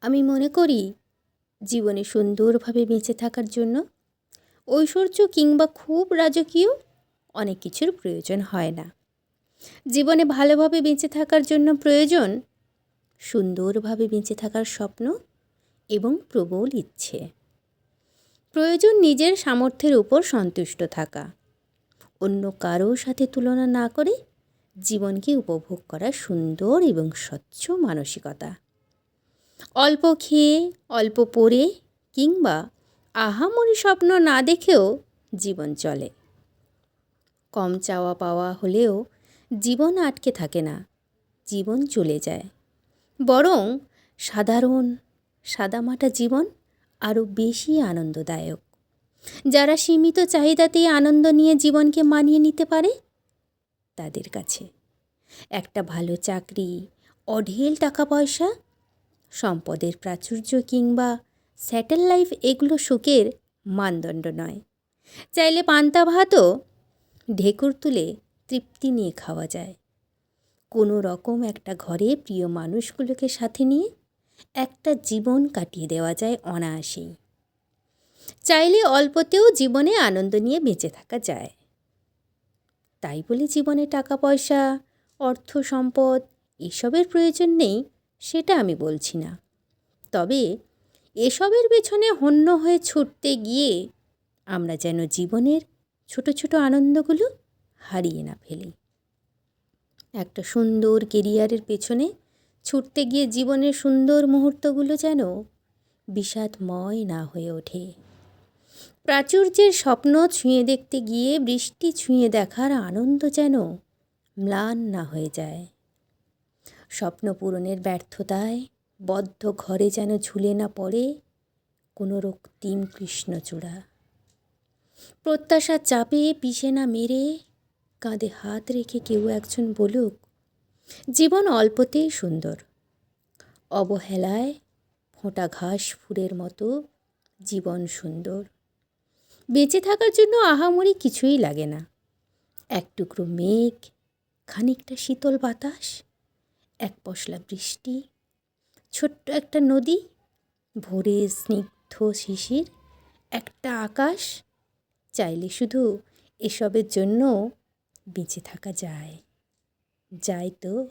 আমি মনে করি জীবনে সুন্দরভাবে বেঁচে থাকার জন্য ঐশ্বর্য কিংবা খুব রাজকীয় অনেক কিছুর প্রয়োজন হয় না। জীবনে ভালোভাবে বেঁচে থাকার জন্য প্রয়োজন সুন্দরভাবে বেঁচে থাকার স্বপ্ন এবং প্রবল ইচ্ছে। প্রয়োজন নিজের সামর্থ্যের উপর সন্তুষ্ট থাকা, অন্য কারো সাথে তুলনা না করে জীবনকে উপভোগ করা সুন্দর এবং স্বচ্ছ মানসিকতা। অল্প খেয়ে, অল্প পড়ে কিংবা আহামরি স্বপ্ন না দেখেও জীবন চলে। কম চাওয়া পাওয়া হলেও জীবন আটকে থাকে না, জীবন চলে যায়। বরং সাধারণ সাদামাটা জীবন আরও বেশি আনন্দদায়ক। যারা সীমিত চাহিদাতেই আনন্দ নিয়ে জীবনকে মানিয়ে নিতে পারে তাদের কাছে একটা ভালো চাকরি, অঢেল টাকা পয়সা, সম্পদের প্রাচুর্য কিংবা স্যাটেল লাইফ এগুলো সুখের মানদণ্ড নয়। চাইলে পান্তা ভাতও ঢেকুর তুলে তৃপ্তি নিয়ে খাওয়া যায়। কোনো রকম একটা ঘরে প্রিয় মানুষগুলোকে সাথে নিয়ে একটা জীবন কাটিয়ে দেওয়া যায় অনায়াসেই। চাইলে অল্পতেও জীবনে আনন্দ নিয়ে বেঁচে থাকা যায়। তাই বলে জীবনে টাকা পয়সা, অর্থ সম্পদ এসবের প্রয়োজন নেই সেটা আমি বলছি না। তবে এসবের পেছনে হন্য হয়ে ছুটতে গিয়ে আমরা যেন জীবনের ছোট ছোট আনন্দগুলো হারিয়ে না ফেলি। একটা সুন্দর কেরিয়ারের পেছনে ছুটতে গিয়ে জীবনের সুন্দর মুহূর্তগুলো যেন বিষাদময় না হয়ে ওঠে। প্রাচুর্যের স্বপ্ন ছুঁয়ে দেখতে গিয়ে বৃষ্টি ছুঁয়ে দেখার আনন্দ যেন ম্লান না হয়ে যায়। স্বপ্ন পূরণের ব্যর্থতায় বদ্ধ ঘরে যেন ঝুলে না পড়ে কোনো রক্তিম কৃষ্ণচূড়া। প্রত্যাশার চাপে পিষে না মেরে কাঁধে হাত রেখে কেউ একজন বলুক, জীবন অল্পতেই সুন্দর। অবহেলায় ফোঁটা ঘাস ফুলের মতো জীবন সুন্দর। বেঁচে থাকার জন্য আহামরি কিছুই লাগে না। এক টুকরো মেঘ, খানিকটা শীতল বাতাস, এক পশলা বৃষ্টি, ছোট্ট একটা নদী, ভোরের স্নিগ্ধ শিশির, একটা আকাশ। চাইলে শুধু এসবের জন্য বেঁচে থাকা যায়। যায় তো।